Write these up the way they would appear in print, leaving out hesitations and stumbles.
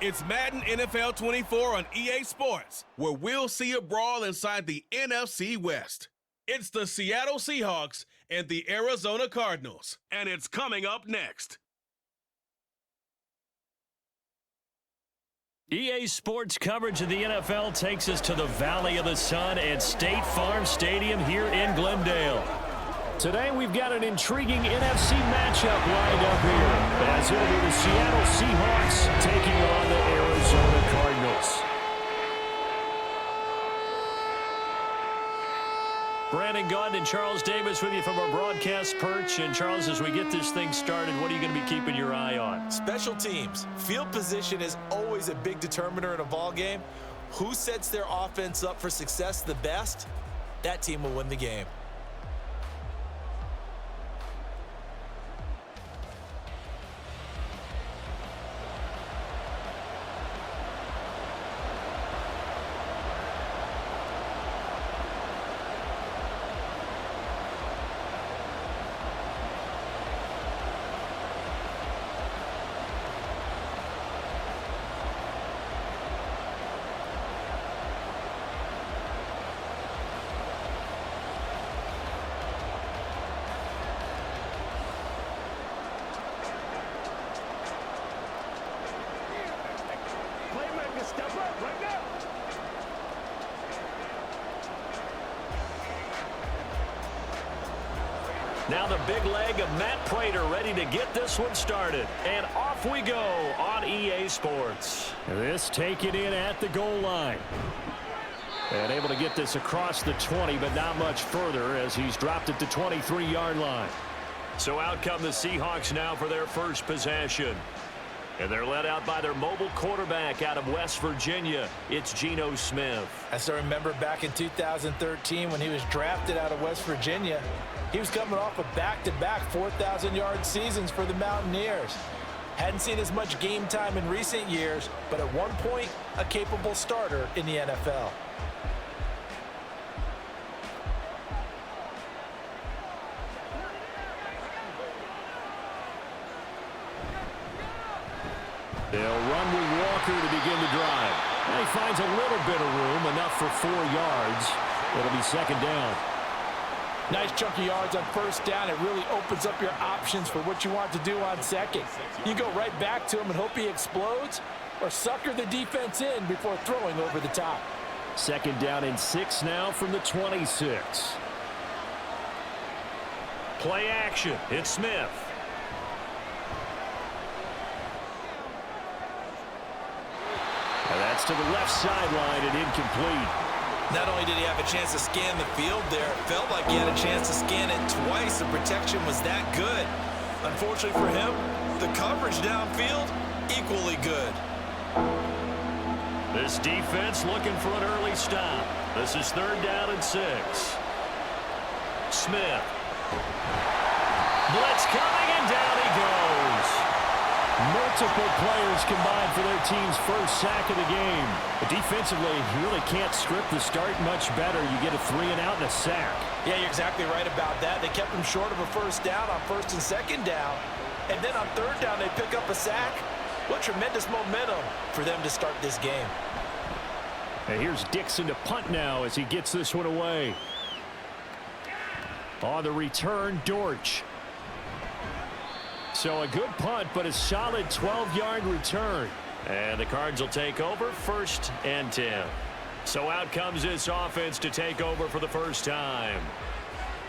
It's Madden NFL 24 on EA Sports, where we'll see a brawl inside the NFC West. It's the Seattle Seahawks and the Arizona Cardinals, and it's coming up next. EA Sports coverage of the NFL takes us to the Valley of the Sun at State Farm Stadium here in Glendale. Today we've got an intriguing NFC matchup lined up here, as it'll be the Seattle Seahawks taking on the Arizona Cardinals. Brandon Gaunt and Charles Davis with you from our broadcast perch. And Charles, as we get this thing started, what are you going to be keeping your eye on? Special teams. Field position is always a big determiner in a ball game. Who sets their offense up for success the best? That team will win the game. Now the big leg of Matt Prater ready to get this one started. And off we go on EA Sports. This taken in at the goal line. And able to get this across the 20, but not much further as he's dropped it to 23-yard line. So out come the Seahawks now for their first possession. And they're led out by their mobile quarterback out of West Virginia. It's Geno Smith. As I remember back in 2013 when he was drafted out of West Virginia, he was coming off of back-to-back 4,000-yard seasons for the Mountaineers. Hadn't seen as much game time in recent years, but at one point, a capable starter in the NFL. They'll run with Walker to begin the drive. And he finds a little bit of room, enough for 4 yards. It'll be second down. Nice chunky yards on first down. It really opens up your options for what you want to do on second. You go right back to him and hope he explodes, or sucker the defense in before throwing over the top. Second down and 6 now from the 26. Play action. It's Smith. And that's to the left sideline and incomplete. Not only did he have a chance to scan the field there, it felt like he had a chance to scan it twice. The protection was that good. Unfortunately for him, the coverage downfield, equally good. This defense looking for an early stop. This is third down and 6. Smith. Blitz coming, and down he goes. Multiple players combined for their team's first sack of the game. But defensively, you really can't script the start much better. You get a 3-and-out and a sack. Yeah, you're exactly right about that. They kept him short of a first down on first and second down. And then on third down, they pick up a sack. What tremendous momentum for them to start this game. And here's Dixon to punt now as he gets this one away. On the return, Dortch. So a good punt, but a solid 12-yard return. And the Cards will take over first and 10. So out comes this offense to take over for the first time.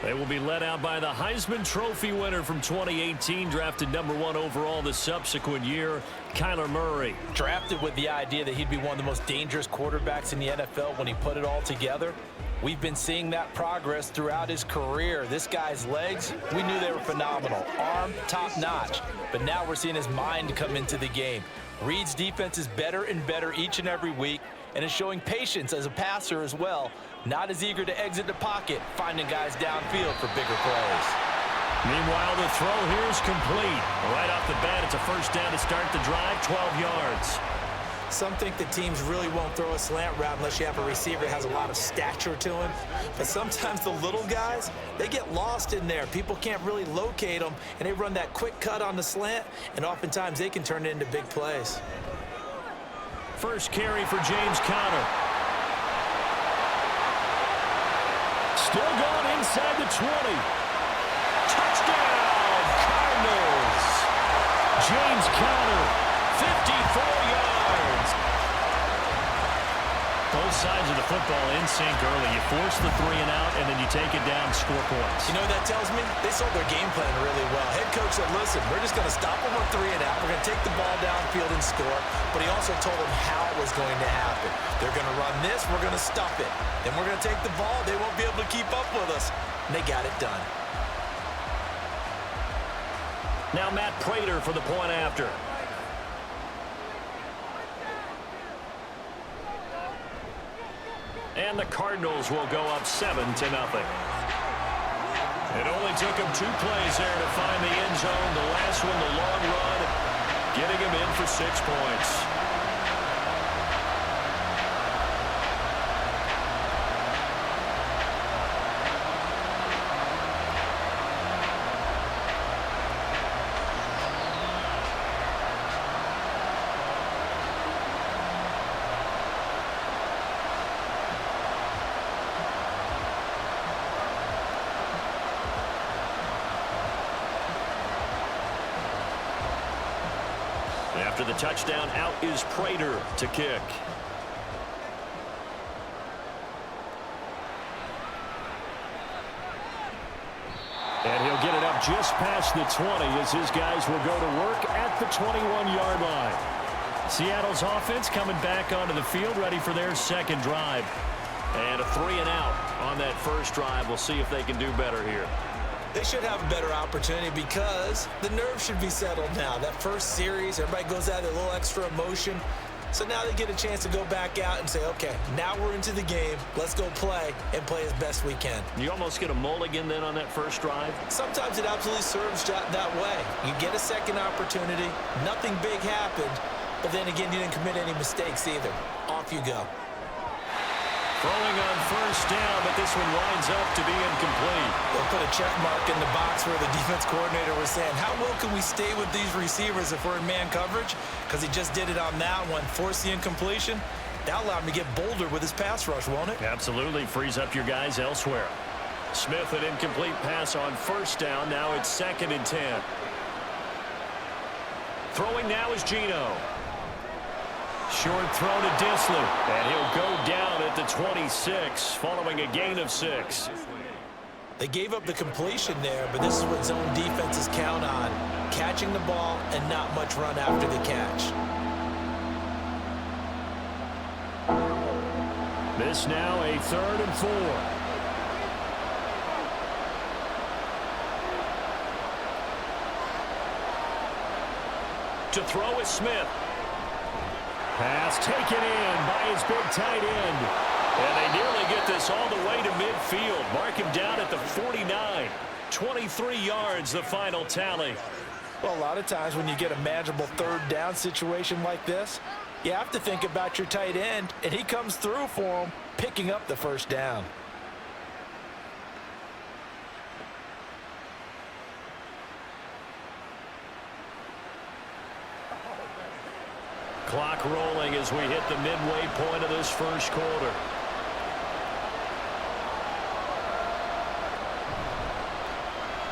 They will be led out by the Heisman Trophy winner from 2018, drafted #1 overall the subsequent year, Kyler Murray. Drafted with the idea that he'd be one of the most dangerous quarterbacks in the NFL when he put it all together. We've been seeing that progress throughout his career. This guy's legs, we knew they were phenomenal. Arm, top-notch. But now we're seeing his mind come into the game. Reed's defense is better and better each and every week, and is showing patience as a passer as well. Not as eager to exit the pocket, finding guys downfield for bigger plays. Meanwhile, the throw here is complete. Right off the bat, it's a first down to start the drive, 12 yards. Some think the teams really won't throw a slant route unless you have a receiver that has a lot of stature to him. But sometimes the little guys, they get lost in there. People can't really locate them, and they run that quick cut on the slant, and oftentimes they can turn it into big plays. first carry for James Conner. Still going inside the 20. Touchdown, Cardinals. James Conner, 54 yards. Both sides of the football in sync early. You force the 3 and out, and then you take it down and score points. You know what that tells me? They sold their game plan really well. Head coach said, listen, we're just going to stop them on 3 and out. We're going to take the ball downfield and score. But he also told them how it was going to happen. They're going to run this. We're going to stop it. Then we're going to take the ball. They won't be able to keep up with us. And they got it done. Now Matt Prater for the point after. And the Cardinals will go up 7-0. It only took him 2 plays there to find the end zone. The last one, the long run, getting him in for 6 points. After the touchdown, out is Prater to kick. And he'll get it up just past the 20 as his guys will go to work at the 21-yard line. Seattle's offense coming back onto the field, ready for their second drive. And a 3 and out on that first drive. We'll see if they can do better here. They should have a better opportunity because the nerves should be settled now. That first series, everybody goes out with a little extra emotion. So now they get a chance to go back out and say, okay, now we're into the game. Let's go play and play as best we can. You almost get a mulligan then on that first drive? Sometimes it absolutely serves that way. You get a second opportunity. Nothing big happened. But then again, you didn't commit any mistakes either. Off you go. Throwing on first down, but this one winds up to be incomplete. They'll put a check mark in the box where the defense coordinator was saying, how well can we stay with these receivers if we're in man coverage? Because he just did it on that one. Force the incompletion. That'll allow him to get bolder with his pass rush, won't it? Absolutely. Frees up your guys elsewhere. Smith, an incomplete pass on first down. Now it's 2nd and 10. Throwing now is Geno. Short throw to Disley, and he'll go down at the 26, following a gain of 6. They gave up the completion there, but this is what zone defenses count on, catching the ball and not much run after the catch. This now a 3rd and 4. To throw is Smith. Pass taken in by his big tight end. And they nearly get this all the way to midfield. Mark him down at the 49. 23 yards, the final tally. Well, a lot of times when you get a manageable 3rd down situation like this, you have to think about your tight end, and he comes through for him, picking up the first down. Clock rolling as we hit the midway point of this first quarter.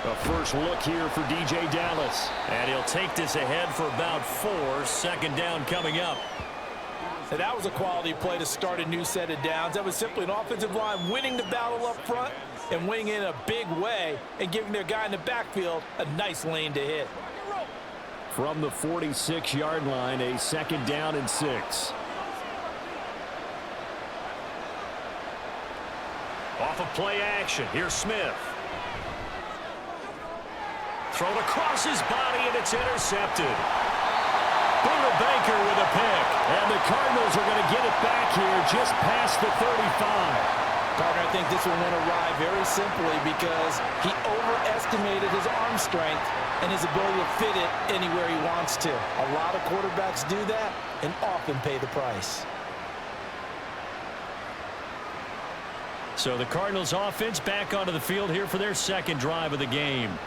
A first look here for DJ Dallas. And he'll take this ahead for about 4. 2nd down coming up. Now, that was a quality play to start a new set of downs. That was simply an offensive line winning the battle up front and winning in a big way and giving their guy in the backfield a nice lane to hit. From the 46-yard line, a 2nd down and 6. Off of play action, here's Smith. Thrown across his body, and it's intercepted. Buda Baker with a pick, and the Cardinals are going to get it back here just past the 35. Partner, I think this one went awry very simply because he overestimated his arm strength and his ability to fit it anywhere he wants to. A lot of quarterbacks do that and often pay the price. So the Cardinals offense back onto the field here for their second drive of the game.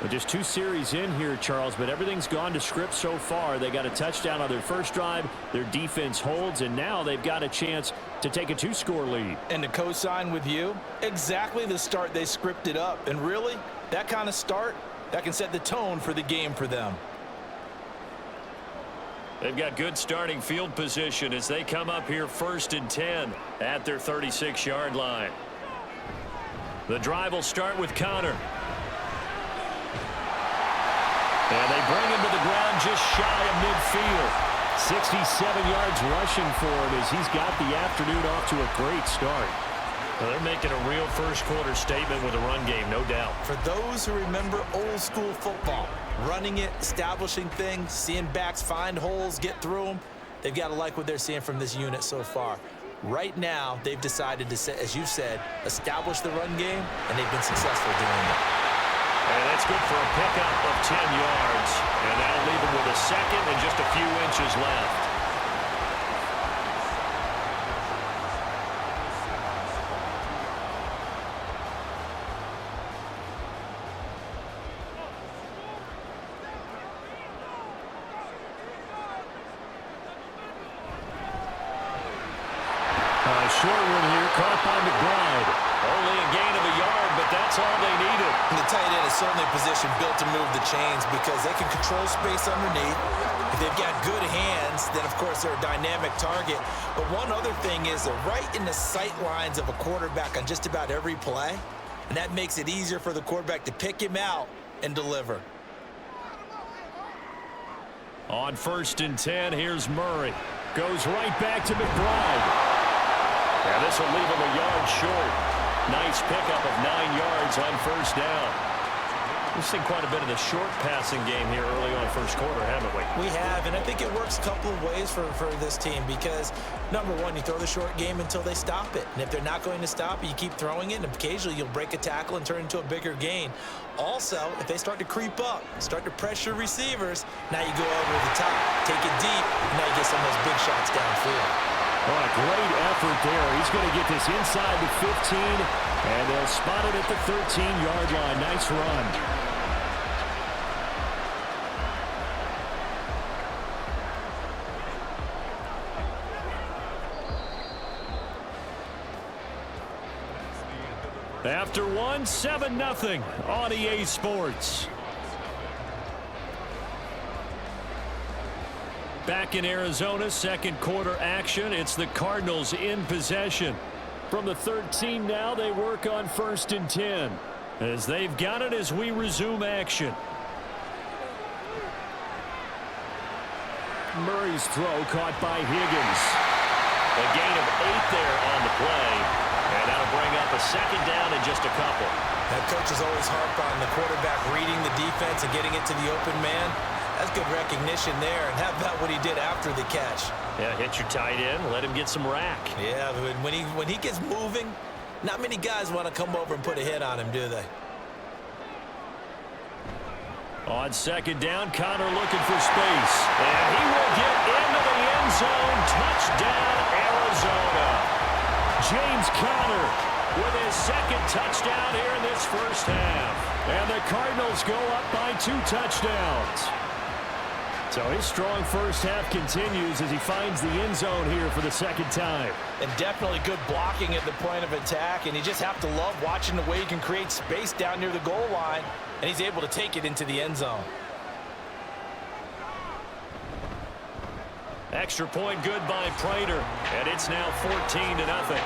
Well, just 2 series in here, Charles, but everything's gone to script so far. They got a touchdown on their first drive. Their defense holds, and now they've got a chance to take a 2-score lead. And to co-sign with you, exactly the start they scripted up. And really, that kind of start, that can set the tone for the game for them. They've got good starting field position as they come up here 1st and 10 at their 36-yard line. The drive will start with Connor. And they bring him to the ground just shy of midfield. 67 yards rushing for him as he's got the afternoon off to a great start. Well, they're making a real first-quarter statement with a run game, no doubt. For those who remember old-school football, running it, establishing things, seeing backs find holes, get through them, they've got to like what they're seeing from this unit so far. Right now, they've decided to, as you said, establish the run game, and they've been successful doing it. And that's good for a pickup of 10 yards. And that'll leave him with a second and just a few inches left. Short one here, caught by McBride. Only a gain of a yard, but that's all they needed. And the tight end is certainly a position built to move the chains because they can control space underneath. If they've got good hands, then of course they're a dynamic target. But one other thing is they're right in the sight lines of a quarterback on just about every play. And that makes it easier for the quarterback to pick him out and deliver. On 1st and 10, here's Murray. Goes right back to McBride. And this will leave him a yard short. Nice pickup of 9 yards on 1st down. We've seen quite a bit of the short passing game here early on 1st quarter, haven't we? We have, and I think it works a couple of ways for this team because, number one, you throw the short game until they stop it. And if they're not going to stop it, you keep throwing it, and occasionally you'll break a tackle and turn it into a bigger gain. Also, if they start to creep up, start to pressure receivers, now you go over the top, take it deep, and now you get some of those big shots downfield. Oh, a great effort there. He's going to get this inside the 15, and they'll spot it at the 13-yard line. Nice run. After one, 7-0 on EA Sports. Back in Arizona, 2nd quarter action. It's the Cardinals in possession. From the 13 now, they work on 1st and 10. As they've got it as we resume action. Murray's throw caught by Higgins. A gain of 8 there on the play. And that'll bring up a 2nd down and just a couple. That coach is always harp on the quarterback reading the defense and getting it to the open man. That's good recognition there. And how about what he did after the catch? Yeah, hit your tight end, let him get some rack. Yeah, when he gets moving, not many guys want to come over and put a hit on him, do they? On 2nd down, Connor looking for space. And he will get into the end zone. Touchdown, Arizona. James Conner with his 2nd touchdown here in this 1st half. And the Cardinals go up by 2 touchdowns. So his strong 1st half continues as he finds the end zone here for the 2nd time. And definitely good blocking at the point of attack. And you just have to love watching the way he can create space down near the goal line. And he's able to take it into the end zone. Extra point good by Prater. And it's now 14-0.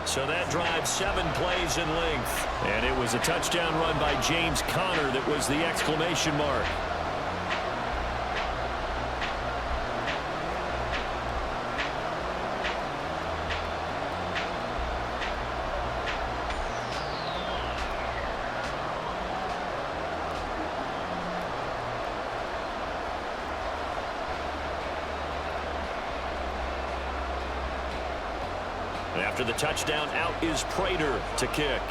So that drives 7 plays in length. And it was a touchdown run by James Conner that was the exclamation mark. After the touchdown, out is Prater to kick.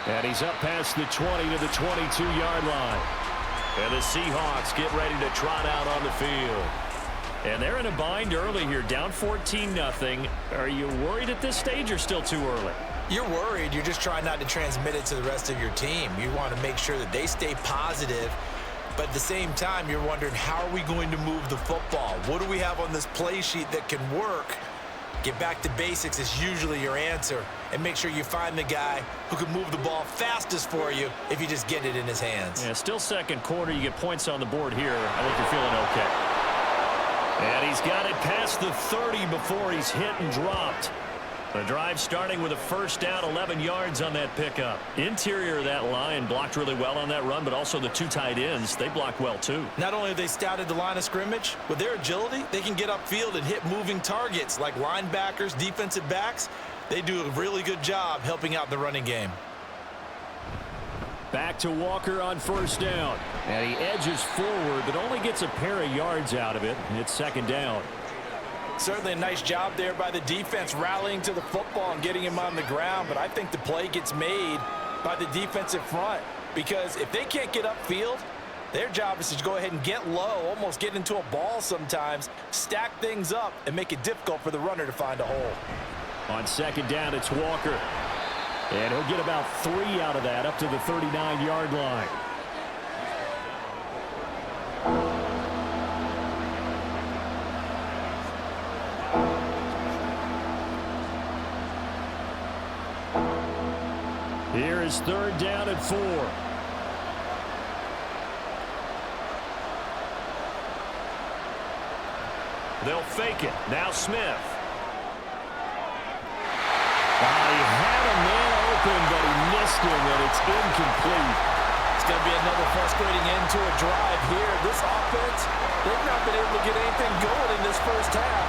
And he's up past the 20 to the 22-yard line. And the Seahawks get ready to trot out on the field. And they're in a bind early here, down 14-0. Are you worried at this stage or still too early? You're worried. You're just trying not to transmit it to the rest of your team. You want to make sure that they stay positive. But at the same time, you're wondering, how are we going to move the football? What do we have on this play sheet that can work? Get back to basics is usually your answer. And make sure you find the guy who can move the ball fastest for you if you just get it in his hands. Yeah, still second quarter. You get points on the board here. I think you're feeling okay. And he's got it past the 30 before he's hit and dropped. The drive starting with a first down, 11 yards on that pickup. Interior of that line blocked really well on that run, but also the two tight ends, they blocked well too. Not only have they scouted the line of scrimmage, with their agility, they can get upfield and hit moving targets like linebackers, defensive backs. They do a really good job helping out the running game. Back to Walker on first down. And he edges forward, but only gets a pair of yards out of it. And it's second down. Certainly a nice job there by the defense rallying to the football and getting him on the ground. But I think the play gets made by the defensive front. Because if they can't get upfield, their job is to go ahead and get low, almost get into a ball sometimes, stack things up, and make it difficult for the runner to find a hole. On second down, it's Walker. And he'll get about 3 out of that up to the 39-yard line. Here is third down and 4. They'll fake it. Now Smith. He had a man open, but he missed him, and it's incomplete. It's going to be another frustrating end to a drive here. This offense, they've not been able to get anything going in this first half.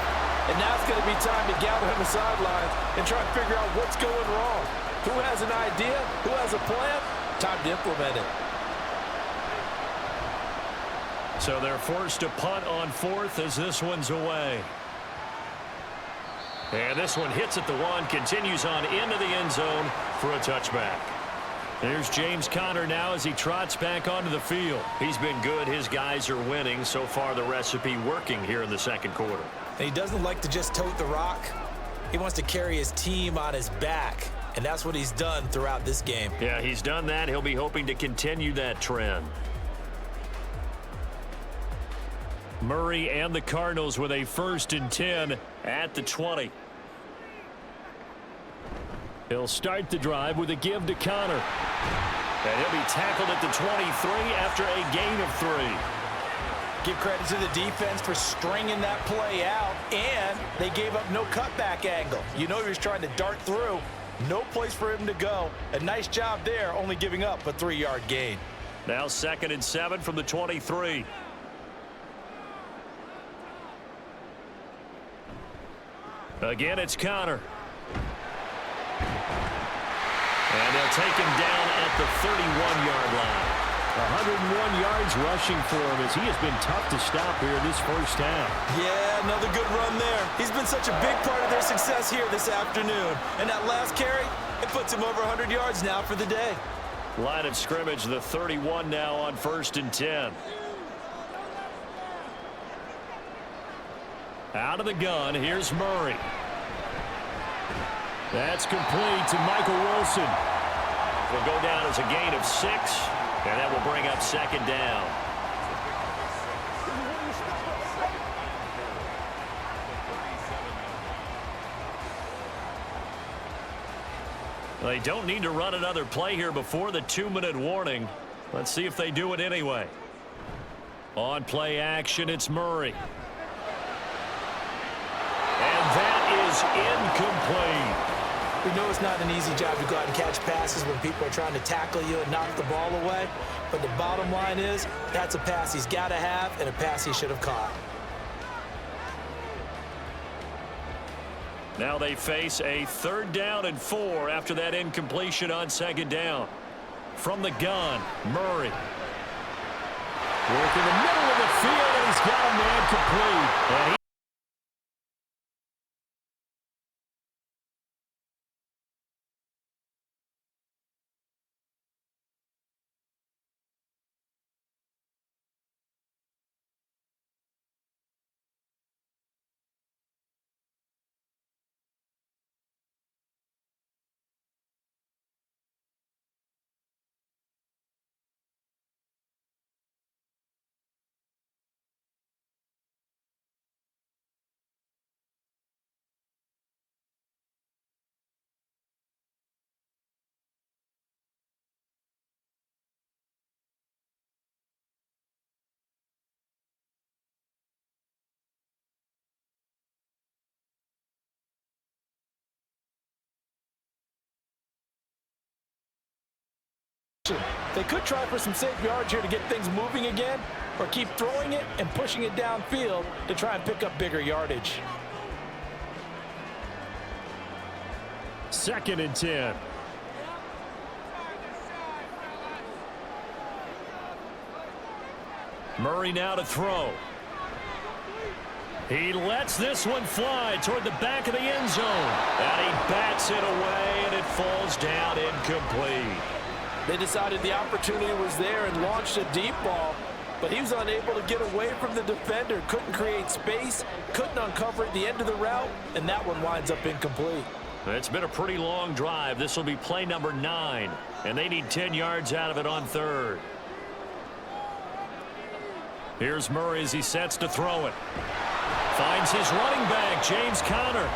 And now it's going to be time to gather on the sidelines and try to figure out what's going wrong. Who has an idea? Who has a plan? Time to implement it. So they're forced to punt on fourth as this one's away. And this one hits at the 1, continues on into the end zone for a touchback. There's James Conner now as he trots back onto the field. He's been good. His guys are winning. So far, the recipe working here in the second quarter. And he doesn't like to just tote the rock. He wants to carry his team on his back. And that's what he's done throughout this game. Yeah, he's done that. He'll be hoping to continue that trend. Murray and the Cardinals with a 1st and 10 at the 20. He'll start the drive with a give to Conner. And he'll be tackled at the 23 after a gain of 3. Give credit to the defense for stringing that play out, and they gave up no cutback angle. You know he was trying to dart through. No place for him to go. A nice job there, only giving up a 3-yard gain. Now 2nd and 7 from the 23. Again, it's Conner. And they'll take him down at the 31-yard line. 101 yards rushing for him as he has been tough to stop here this first half. Yeah, another good run there. He's been such a big part of their success here this afternoon. And that last carry, it puts him over 100 yards now for the day. Line of scrimmage, the 31 now on 1st and 10. Out of the gun, here's Murray. That's complete to Michael Wilson. Will go down as a gain of 6, and that will bring up 2nd down. They don't need to run another play here before the 2-minute warning. Let's see if they do it anyway. On play action, it's Murray. And that is incomplete. We know it's not an easy job to go out and catch passes when people are trying to tackle you and knock the ball away. But the bottom line is, that's a pass he's got to have and a pass he should have caught. Now they face a 3rd down and 4 after that incompletion on 2nd down. From the gun, Murray. Work in the middle of the field, and he's got a man complete. And They could try for some safe yards here to get things moving again, or keep throwing it and pushing it downfield to try and pick up bigger yardage. 2nd and 10. Murray now to throw. He lets this one fly toward the back of the end zone. And he bats it away, and it falls down incomplete. They decided the opportunity was there and launched a deep ball, but he was unable to get away from the defender, couldn't create space, couldn't uncover at the end of the route, and that one winds up incomplete. It's been a pretty long drive. This will be play number 9, and they need 10 yards out of it on 3rd. Here's Murray as he sets to throw it. Finds his running back, James Conner.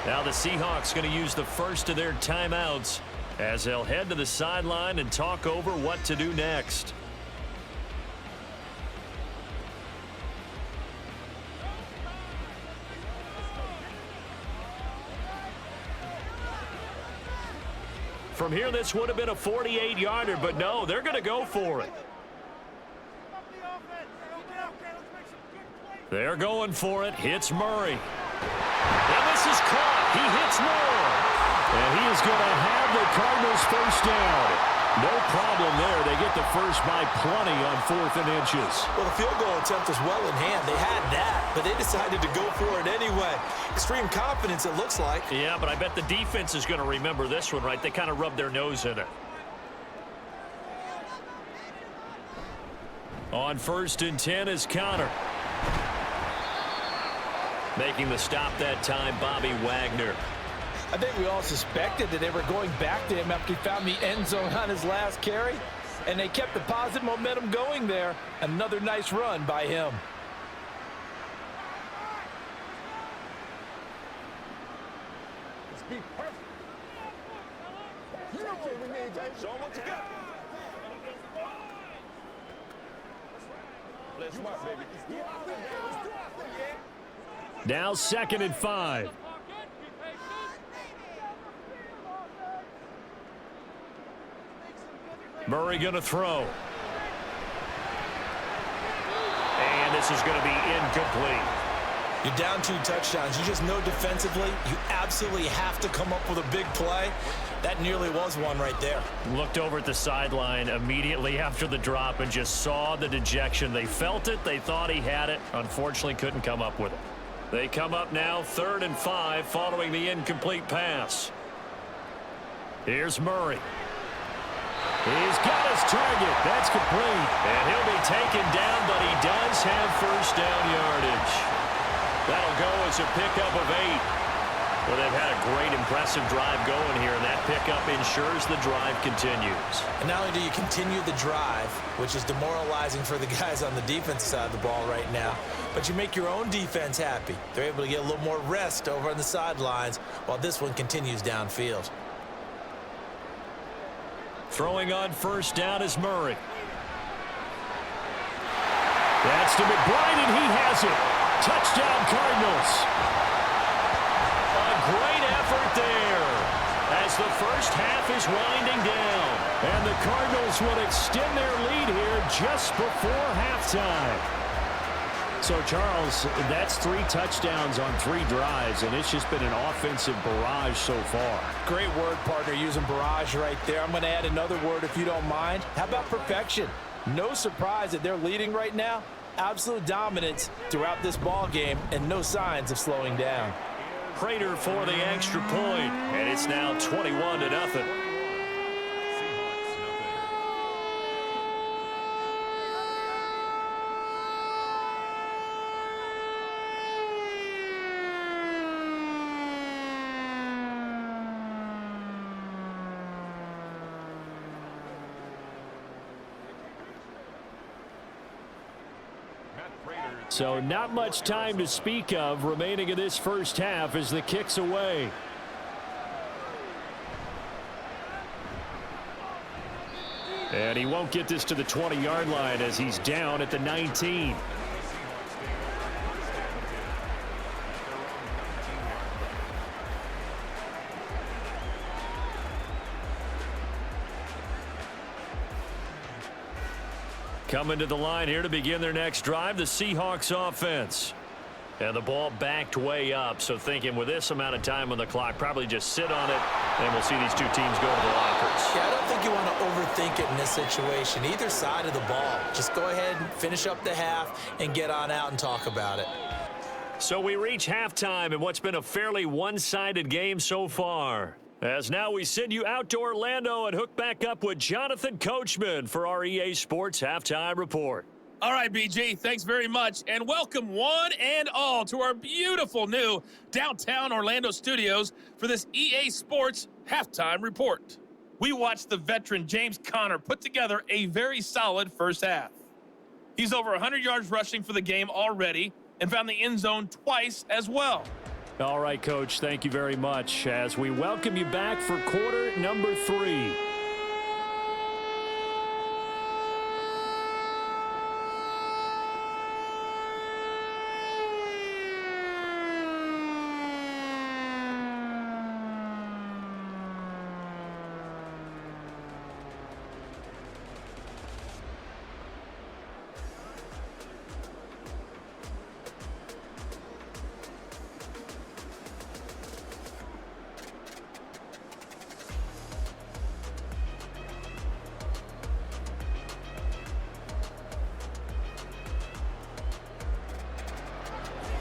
Now the Seahawks going to use the first of their timeouts as they'll head to the sideline and talk over what to do next. From here, this would have been a 48-yarder, but no, they're going to go for it. They're going for it. Hits Murray. And this is caught. He hits Moore. And he is going to have the Cardinals first down. No problem there. They get the first by plenty on 4th and inches. Well, the field goal attempt was well in hand. They had that, but they decided to go for it anyway. Extreme confidence, it looks like. Yeah, but I bet the defense is going to remember this one, right? They kind of rubbed their nose in it. On 1st and 10 is Conner. Making the stop that time, Bobby Wagner. I think we all suspected that they were going back to him after he found the end zone on his last carry, and they kept the positive momentum going there. Another nice run by him. Let's be perfect. You know what we need, baby. Show 'em what you got. Let's do it, baby. Let's do it. Now 2nd and 5. Murray going to throw. And this is going to be incomplete. You're down 2 touchdowns. You just know defensively you absolutely have to come up with a big play. That nearly was one right there. Looked over at the sideline immediately after the drop and just saw the dejection. They felt it. They thought he had it. Unfortunately, couldn't come up with it. They come up now 3rd and 5 following the incomplete pass. Here's Murray. He's got his target. That's complete. And he'll be taken down, but he does have first down yardage. That'll go as a pickup of 8. Well, they've had a great, impressive drive going here, and that pickup ensures the drive continues. And not only do you continue the drive, which is demoralizing for the guys on the defensive side of the ball right now, but you make your own defense happy. They're able to get a little more rest over on the sidelines while this one continues downfield. Throwing on first down is Murray. That's to McBride, and he has it. Touchdown, Cardinals. A great effort there as the first half is winding down. And the Cardinals will extend their lead here just before halftime. So, Charles, that's 3 touchdowns on 3 drives, and it's just been an offensive barrage so far. Great word, partner, using barrage right there. I'm going to add another word if you don't mind. How about perfection? No surprise that they're leading right now. Absolute dominance throughout this ball game and no signs of slowing down. Prater for the extra point, and it's now 21-0. So not much time to speak of remaining in this first half as the kick's away. And he won't get this to the 20-yard line as he's down at the 19. Coming to the line here to begin their next drive, the Seahawks offense. And the ball backed way up, so thinking with this amount of time on the clock, probably just sit on it, and we'll see these two teams go to the lockers. Yeah, I don't think you want to overthink it in this situation. Either side of the ball. Just go ahead and finish up the half and get on out and talk about it. So we reach halftime in what's been a fairly one-sided game so far. As now we send you out to Orlando and hook back up with Jonathan Coachman for our EA Sports Halftime Report. All right, BG, thanks very much, and welcome one and all to our beautiful new downtown Orlando studios for this EA Sports Halftime Report. We watched the veteran James Conner put together a very solid first half. He's over 100 yards rushing for the game already and found the end zone twice as well. All right, Coach, thank you very much as we welcome you back for quarter number 3.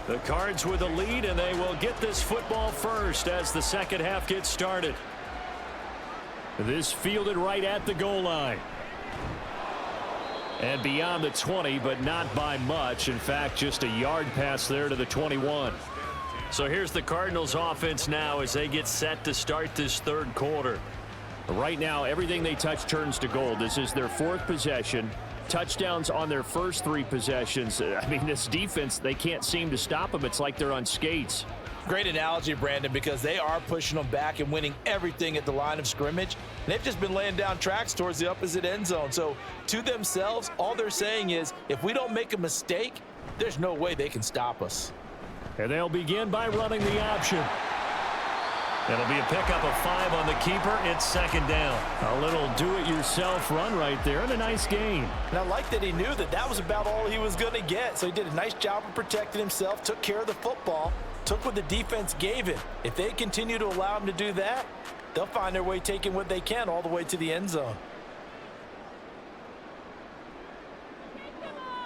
The Cards with a lead, and they will get this football first as the second half gets started. This fielded right at the goal line. And beyond the 20, but not by much. In fact, just a yard pass there to the 21. So here's the Cardinals offense now as they get set to start this third quarter. Right now, everything they touch turns to gold. This is their 4th possession. Touchdowns on their first 3 possessions. I mean, this defense, they can't seem to stop them. It's like they're on skates. Great analogy, Brandon, because they are pushing them back and winning everything at the line of scrimmage. And they've just been laying down tracks towards the opposite end zone. So to themselves, all they're saying is, if we don't make a mistake, there's no way they can stop us. And they'll begin by running the option. It'll be a pickup of 5 on the keeper. It's second down. A little do-it-yourself run right there and a nice gain. And I like that he knew that that was about all he was going to get. So he did a nice job of protecting himself, took care of the football, took what the defense gave him. If they continue to allow him to do that, they'll find their way taking what they can all the way to the end zone.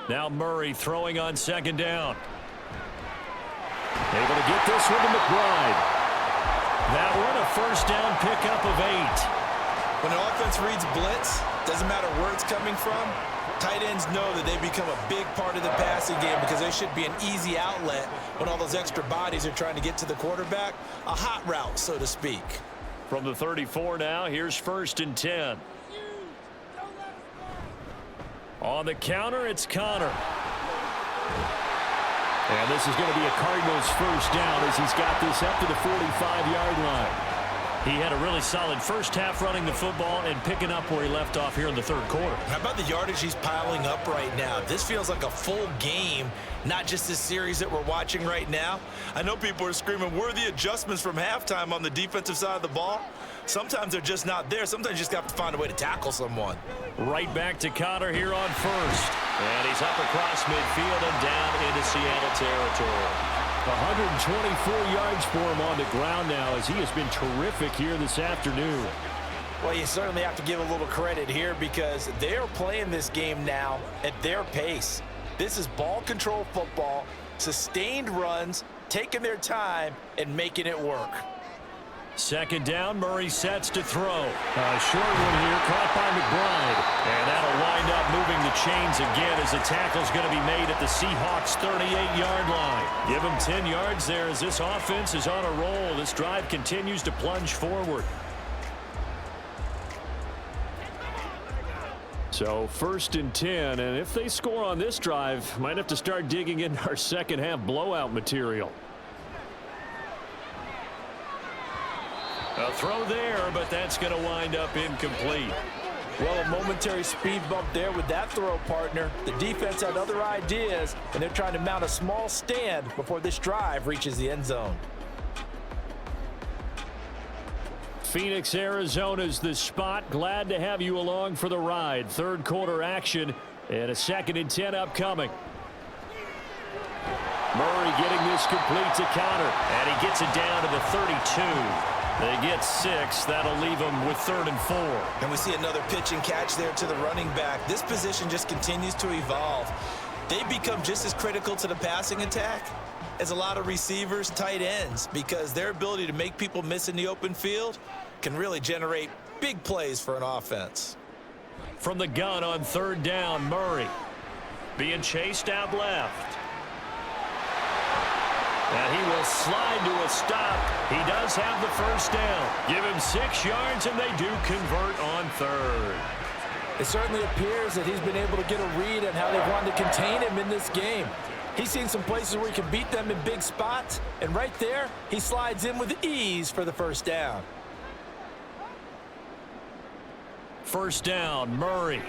Now Murray throwing on second down. Able to get this one to McBride. That one a first down pickup of 8. When an offense reads blitz, doesn't matter where it's coming from, tight ends know that they become a big part of the passing game because they should be an easy outlet when all those extra bodies are trying to get to the quarterback. A hot route, so to speak. From the 34 now, here's 1st and 10. On the counter, it's Conner. And this is going to be a Cardinals first down as he's got this up to the 45-yard line. He had a really solid first half running the football and picking up where he left off here in the third quarter. How about the yardage he's piling up right now? This feels like a full game, not just this series that we're watching right now. I know people are screaming, where are the adjustments from halftime on the defensive side of the ball? Sometimes they're just not there. Sometimes you just have to find a way to tackle someone. Right back to Conner here on first. And he's up across midfield and down into Seattle territory. 124 yards for him on the ground now as he has been terrific here this afternoon. Well, you certainly have to give a little credit here because they're playing this game now at their pace. This is ball control football, sustained runs, taking their time and making it work. Second down, Murray sets to throw. A short one here, caught by McBride. And that'll wind up moving the chains again as the tackle's going to be made at the Seahawks' 38-yard line. Give them 10 yards there as this offense is on a roll. This drive continues to plunge forward. So 1st and 10, and if they score on this drive, might have to start digging into our second half blowout material. A throw there, but that's going to wind up incomplete. Well, a momentary speed bump there with that throw, partner. The defense had other ideas, and they're trying to mount a small stand before this drive reaches the end zone. Phoenix, Arizona's the spot. Glad to have you along for the ride. Third quarter action And a 2nd and 10 upcoming. Murray getting this complete to counter. And he gets it down to the 32. They get 6. That'll leave them with 3rd and 4. And we see another pitch and catch there to the running back. This position just continues to evolve. They become just as critical to the passing attack as a lot of receivers, tight ends, because their ability to make people miss in the open field can really generate big plays for an offense. From the gun on 3rd down, Murray being chased out left. And he will slide to a stop. He does have the 1st down. Give him 6 yards, and they do convert on 3rd. It certainly appears that he's been able to get a read on how they've wanted to contain him in this game. He's seen some places where he can beat them in big spots, and right there, he slides in with ease for the 1st down. 1st down, Murray.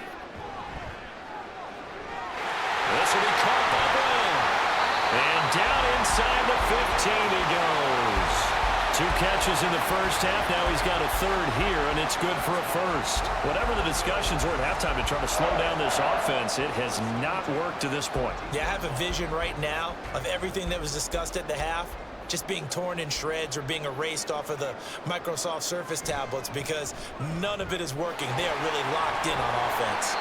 This will be caught by Brown. And down inside the 15 he goes. 2 catches in the 1st half. Now he's got a 3rd here, and it's good for a 1st. Whatever the discussions were at halftime to try to slow down this offense, it has not worked to this point. Yeah, I have a vision right now of everything that was discussed at the half just being torn in shreds or being erased off of the Microsoft Surface tablets because none of it is working. They are really locked in on offense.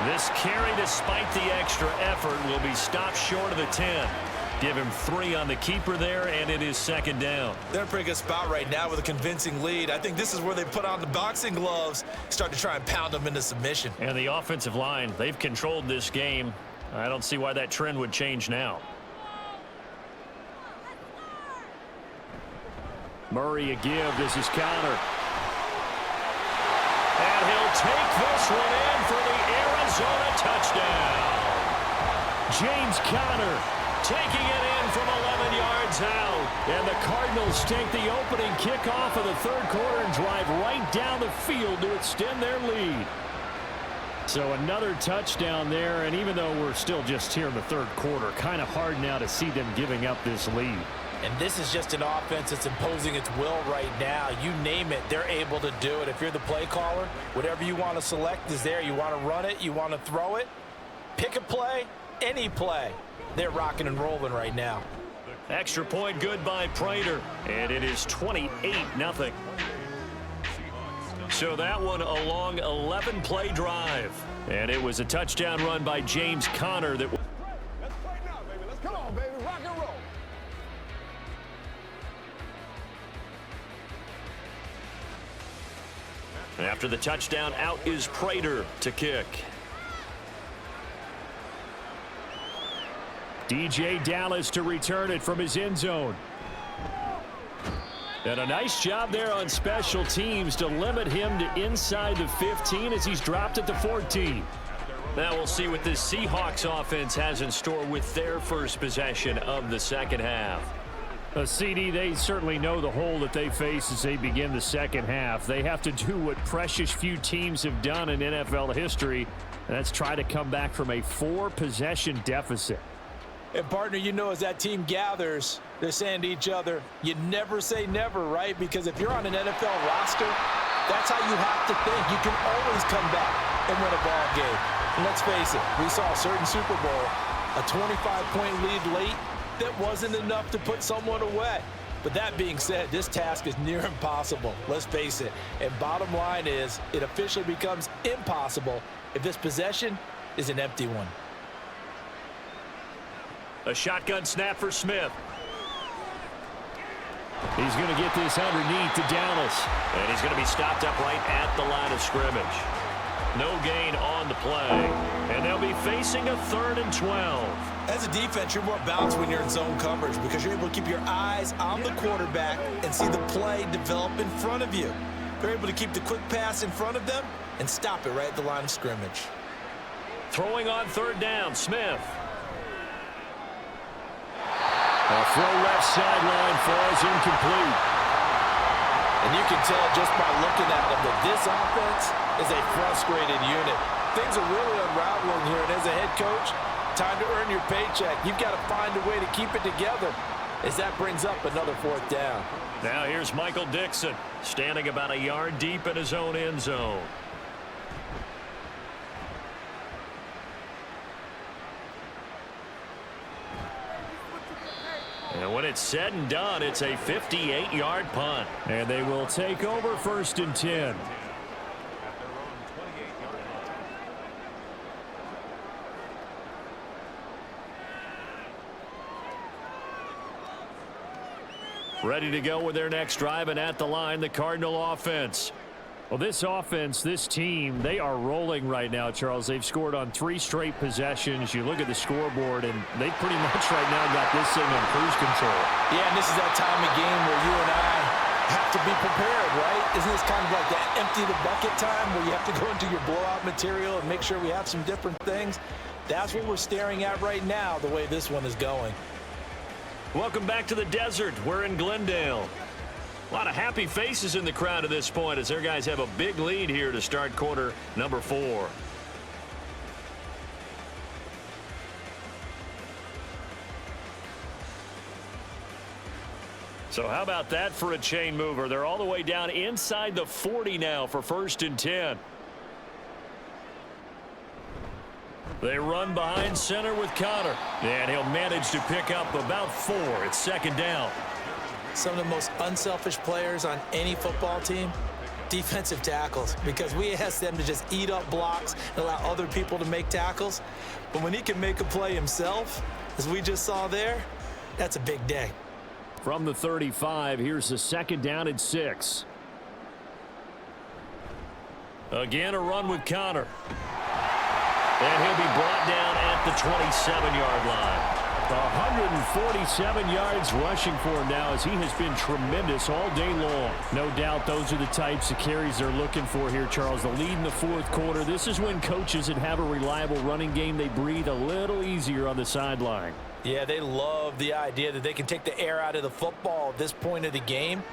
This carry, despite the extra effort, will be stopped short of the 10. Give him 3 on the keeper there, and it is 2nd down. They're in a pretty good spot right now with a convincing lead. I think this is where they put on the boxing gloves, start to try and pound them into submission. And the offensive line, they've controlled this game. I don't see why that trend would change now. Murray a give. This is counter. And he'll take this one in for the Arizona touchdown. James Conner taking it in from 11 yards out. And the Cardinals take the opening kickoff of the 3rd quarter and drive right down the field to extend their lead. So another touchdown there, and even though we're still just here in the 3rd quarter, kind of hard now to see them giving up this lead. And this is just an offense that's imposing its will right now. You name it, they're able to do it. If you're the play caller, whatever you want to select is there. You want to run it, you want to throw it, pick a play, any play. They're rocking and rolling right now. Extra point good by Prater, and it is 28-0. So that one a long 11-play drive. And it was a touchdown run by James Conner that... Let's play now, baby. Let's come on, baby. Rock and roll. After the touchdown, out is Prater to kick. DJ Dallas to return it from his end zone. And a nice job there on special teams to limit him to inside the 15 as he's dropped at the 14. Now we'll see what this Seahawks offense has in store with their first possession of the 2nd half. CD, they certainly know the hole that they face as they begin the 2nd half. They have to do what precious few teams have done in NFL history, and that's try to come back from a 4-possession deficit. And partner, you know, as that team gathers, they're saying to each other, you never say never, right? Because if you're on an NFL roster, that's how you have to think. You can always come back and win a ball game. And let's face it, we saw a certain Super Bowl, a 25-point lead late, that wasn't enough to put someone away. But that being said, this task is near impossible. Let's face it. And bottom line is, it officially becomes impossible if this possession is an empty one. A shotgun snap for Smith. He's going to get this underneath to Dallas. And he's going to be stopped up right at the line of scrimmage. No gain on the play. And they'll be facing a 3rd and 12. As a defense, you're more balanced when you're in zone coverage because you're able to keep your eyes on the quarterback and see the play develop in front of you. They're able to keep the quick pass in front of them and stop it right at the line of scrimmage. Throwing on 3rd down, Smith. A throw left sideline falls incomplete. And you can tell just by looking at them that this offense is a frustrated unit. Things are really unraveling here, and as a head coach, time to earn your paycheck. You've got to find a way to keep it together as that brings up another 4th down. Now here's Michael Dixon standing about a yard deep in his own end zone. And when it's said and done, it's a 58-yard punt. And they will take over 1st and 10. Ready to go with their next drive, and at the line, the Cardinal offense. Well, this offense, this team, they are rolling right now, Charles. They've scored on 3 straight possessions. You look at the scoreboard, and they pretty much right now got this thing on cruise control. Yeah, and this is that time of game where you and I have to be prepared, right? Isn't this kind of like that empty the bucket time where you have to go into your blowout material and make sure we have some different things? That's what we're staring at right now, the way this one is going. Welcome back to the desert. We're in Glendale. A lot of happy faces in the crowd at this point as their guys have a big lead here to start quarter number 4. So how about that for a chain mover? They're all the way down inside the 40 now for 1st and 10. They run behind center with Connor, and he'll manage to pick up about 4. It's 2nd down. Some of the most unselfish players on any football team, defensive tackles, because we ask them to just eat up blocks and allow other people to make tackles. But when he can make a play himself, as we just saw there, that's a big day. From the 35, here's the 2nd down and 6. Again, a run with Connor. And he'll be brought down at the 27-yard line. 147 yards rushing for him now as he has been tremendous all day long. No doubt those are the types of carries they're looking for here, Charles. The lead in the 4th quarter. This is when coaches that have a reliable running game, they breathe a little easier on the sideline. Yeah, they love the idea that they can take the air out of the football at this point of the game.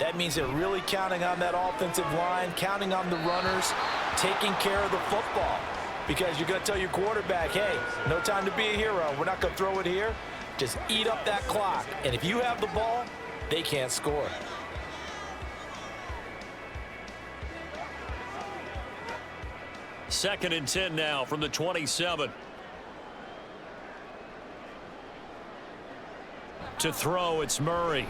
That means they're really counting on that offensive line, counting on the runners, taking care of the football. Because you're going to tell your quarterback, hey, no time to be a hero. We're not going to throw it here. Just eat up that clock. And if you have the ball, they can't score. Second and 10 now from the 27. To throw, it's Murray.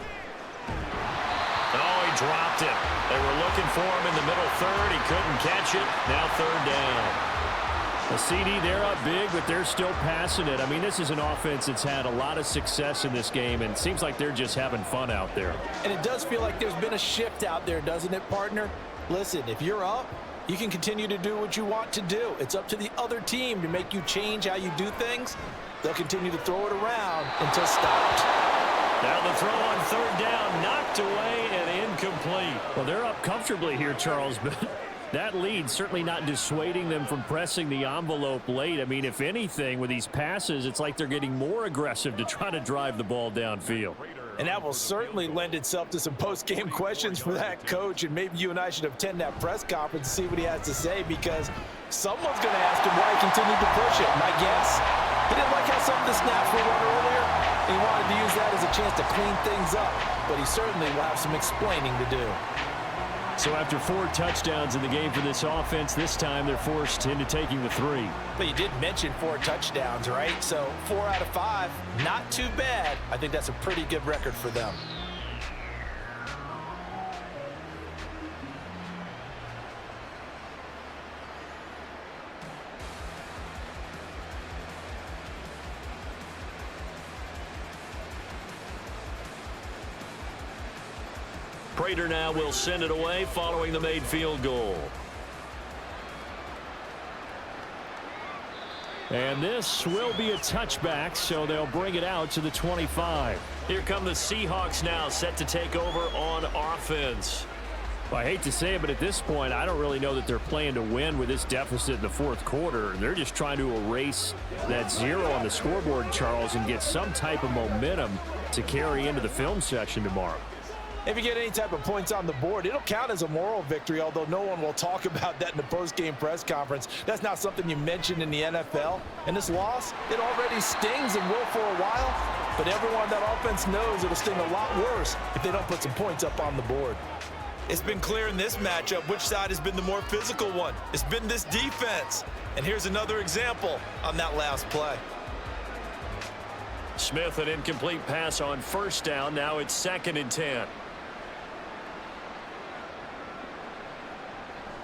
Oh, he dropped it. They were looking for him in the middle 3rd. He couldn't catch it. Now 3rd down. A CD, they're up big, but they're still passing it. I mean, this is an offense that's had a lot of success in this game, and it seems like they're just having fun out there. And it does feel like there's been a shift out there, doesn't it, partner? Listen, if you're up, you can continue to do what you want to do. It's up to the other team to make you change how you do things. They'll continue to throw it around until stopped. Now the throw on 3rd down, knocked away and incomplete. Well, they're up comfortably here, Charles, but that lead certainly not dissuading them from pressing the envelope late. I mean, if anything, with these passes, it's like they're getting more aggressive to try to drive the ball downfield. And that will certainly lend itself to some post-game questions for that coach, and maybe you and I should attend that press conference and see what he has to say, because someone's going to ask him why he continued to push it. My guess, he didn't like how some of the snaps were run earlier, and he wanted to use that as a chance to clean things up, but he certainly will have some explaining to do. So after 4 touchdowns in the game for this offense, this time they're forced into taking the 3. But you did mention 4 touchdowns, right? So 4 out of 5, not too bad. I think that's a pretty good record for them. Prater now will send it away following the made field goal. And this will be a touchback, so they'll bring it out to the 25. Here come the Seahawks now, set to take over on offense. Well, I hate to say it, but at this point, I don't really know that they're playing to win with this deficit in the 4th quarter. They're just trying to erase that 0 on the scoreboard, Charles, and get some type of momentum to carry into the film session tomorrow. If you get any type of points on the board, it'll count as a moral victory, although no one will talk about that in the post-game press conference. That's not something you mentioned in the NFL. And this loss, it already stings and will for a while, but everyone on that offense knows it'll sting a lot worse if they don't put some points up on the board. It's been clear in this matchup which side has been the more physical one. It's been this defense. And here's another example on that last play. Smith, an incomplete pass on first down. Now it's 2nd and 10.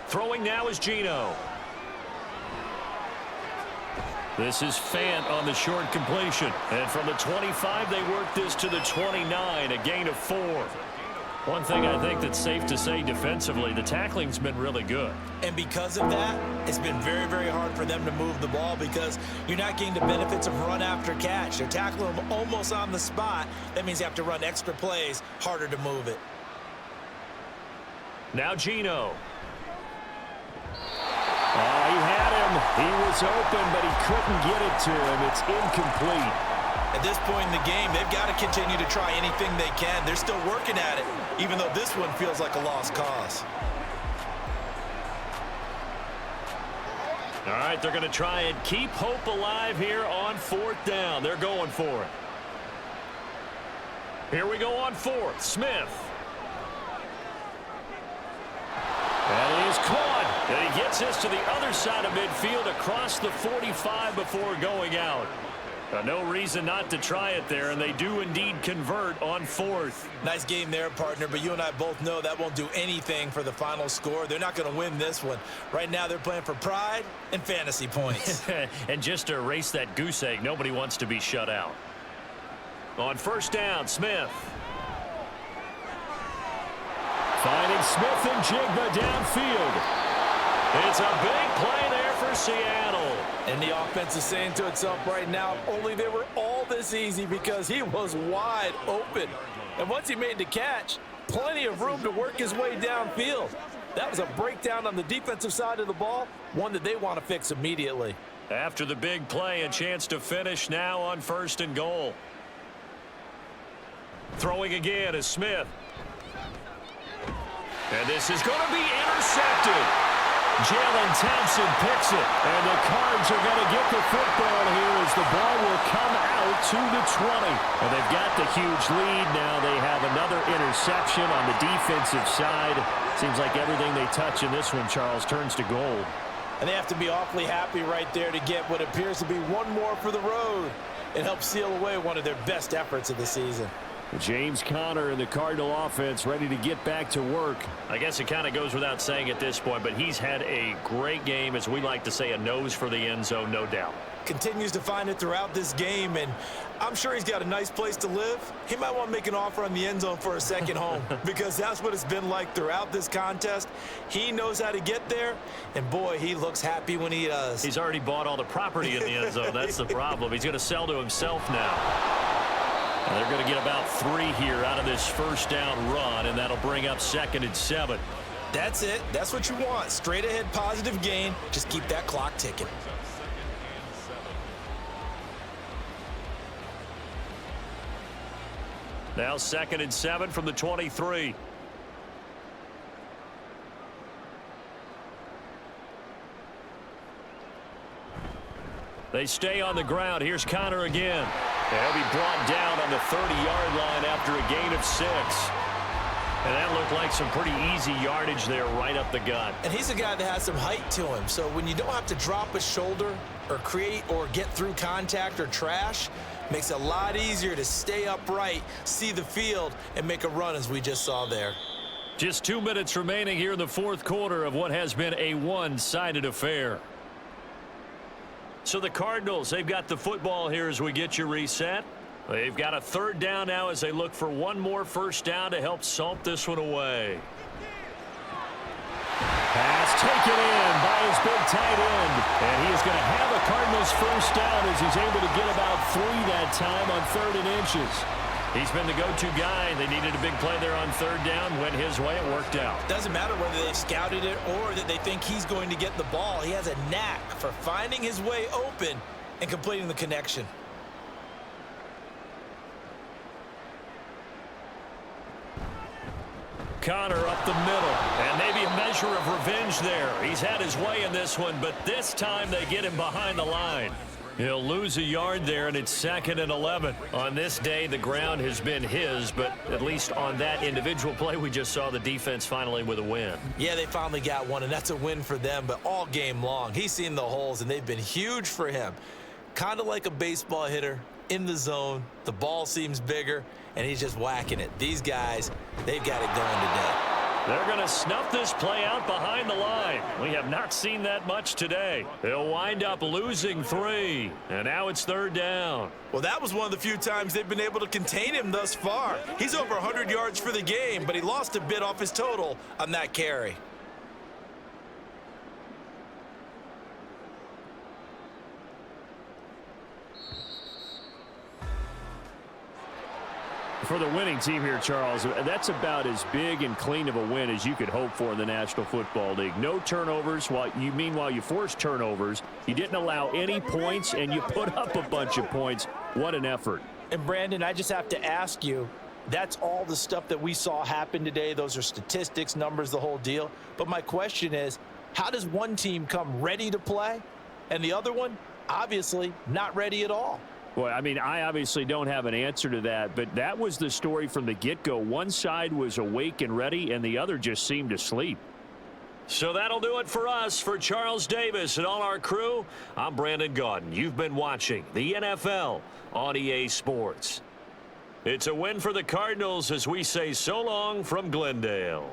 Throwing now is Geno. This is Fant on the short completion. And from the 25, they work this to the 29, a gain of 4. One thing I think that's safe to say defensively, the tackling's been really good. And because of that, it's been very, very hard for them to move the ball because you're not getting the benefits of run after catch. They're tackling them almost on the spot. That means you have to run extra plays, harder to move it. Now Geno. He had him. He was open, but he couldn't get it to him. It's incomplete. At this point in the game, they've got to continue to try anything they can. They're still working at it, even though this one feels like a lost cause. All right, they're going to try and keep hope alive here on 4th down. They're going for it. Here we go on 4th. Smith. And he is caught. And he gets this to the other side of midfield across the 45 before going out. No reason not to try it there, and they do indeed convert on 4th. Nice game there, partner, but you and I both know that won't do anything for the final score. They're not going to win this one. Right now, they're playing for pride and fantasy points. And just to erase that goose egg, nobody wants to be shut out. On 1st down, Smith. Finding Smith and Jigba downfield. It's a big play there for Seattle. And the offense is saying to itself right now, only they were all this easy because he was wide open. And once he made the catch, plenty of room to work his way downfield. That was a breakdown on the defensive side of the ball, one that they want to fix immediately. After the big play, a chance to finish now on 1st and goal. Throwing again is Smith. And this is going to be intercepted. Jalen Thompson picks it, and the Cards are going to get the football here as the ball will come out to the 20. And they've got the huge lead. Now they have another interception on the defensive side. Seems like everything they touch in this one, Charles, turns to gold. And they have to be awfully happy right there to get what appears to be one more for the road. It helps seal away one of their best efforts of the season. James Conner and the Cardinal offense ready to get back to work. I guess it kind of goes without saying at this point, but he's had a great game, as we like to say, a nose for the end zone, no doubt. Continues to find it throughout this game, and I'm sure he's got a nice place to live. He might want to make an offer on the end zone for a second home because that's what it's been like throughout this contest. He knows how to get there, and boy, he looks happy when he does. He's already bought all the property in the end zone. That's the problem. He's going to sell to himself now. And they're going to get about 3 here out of this 1st down run, and that'll bring up 2nd and 7. That's it. That's what you want. Straight ahead positive gain. Just keep that clock ticking. Now 2nd and 7 from the 23. They stay on the ground. Here's Conner again. He'll be brought down on the 30-yard line after a gain of 6. And that looked like some pretty easy yardage there right up the gut. And he's a guy that has some height to him. So when you don't have to drop a shoulder or create or get through contact or trash, makes it a lot easier to stay upright, see the field, and make a run as we just saw there. Just 2 minutes remaining here in the 4th quarter of what has been a one-sided affair. So the Cardinals, they've got the football here as we get you reset. They've got a 3rd down now as they look for one more 1st down to help salt this one away. Pass taken in by his big tight end. And he is going to have a Cardinals 1st down as he's able to get about 3 that time on 3rd and inches. He's been the go-to guy. They needed a big play there on 3rd down. Went his way. It worked out. Doesn't matter whether they've scouted it or that they think he's going to get the ball. He has a knack for finding his way open and completing the connection. Conner up the middle. And maybe a measure of revenge there. He's had his way in this one, but this time they get him behind the line. He'll lose a yard there, and it's 2nd and 11. On this day, the ground has been his, but at least on that individual play, we just saw the defense finally with a win. Yeah, they finally got one, and that's a win for them, but all game long, he's seen the holes, and they've been huge for him. Kind of like a baseball hitter in the zone. The ball seems bigger, and he's just whacking it. These guys, they've got it going today. They're going to snuff this play out behind the line. We have not seen that much today. They'll wind up losing 3, and now it's 3rd down. Well, that was one of the few times they've been able to contain him thus far. He's over 100 yards for the game, but he lost a bit off his total on that carry. For the winning team here, Charles, that's about as big and clean of a win as you could hope for in the National Football League. No turnovers. Meanwhile, you forced turnovers. You didn't allow any points, and you put up a bunch of points. What an effort. And, Brandon, I just have to ask you, that's all the stuff that we saw happen today. Those are statistics, numbers, the whole deal. But my question is, how does one team come ready to play, and the other one, obviously, not ready at all? Well, I mean, I obviously don't have an answer to that, but that was the story from the get-go. One side was awake and ready, and the other just seemed to sleep. So that'll do it for us. For Charles Davis and all our crew, I'm Brandon Gaudin. You've been watching the NFL on EA Sports. It's a win for the Cardinals as we say so long from Glendale.